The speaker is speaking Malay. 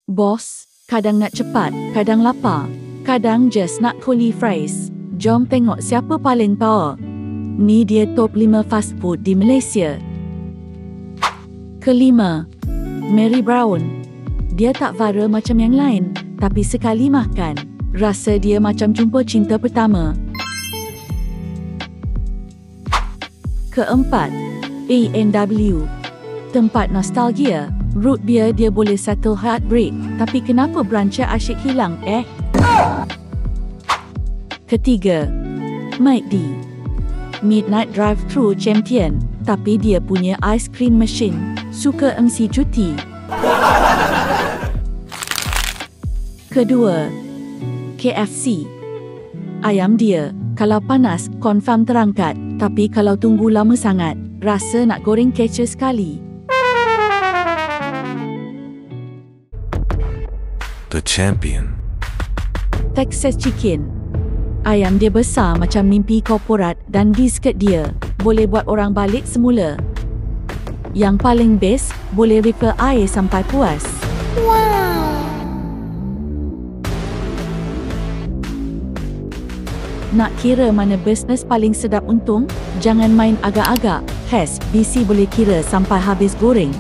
Bos, kadang nak cepat, kadang lapar, kadang just nak curly fries. Jom tengok siapa paling power. Ni dia top 5 fast food di Malaysia. Kelima, Mary Brown. Dia tak viral macam yang lain, tapi sekali makan, rasa dia macam jumpa cinta pertama. Keempat, A&W. Tempat nostalgia. Root beer dia boleh settle heartbreak, tapi kenapa branchnya asyik hilang Ketiga, McD. Midnight drive-thru champion, tapi dia punya ice cream machine suka MC cuti. Kedua, KFC. Ayam dia, kalau panas, confirm terangkat, tapi kalau tunggu lama sangat, rasa nak goreng kecoh sekali. The champion. Texas Chicken. Ayam dia besar macam mimpi korporat dan biscuit dia boleh buat orang balik semula. Yang paling best, boleh refill air sampai puas. Wow! Nak kira mana bisnes paling sedap untung? Jangan main agak-agak. BC boleh kira sampai habis goreng.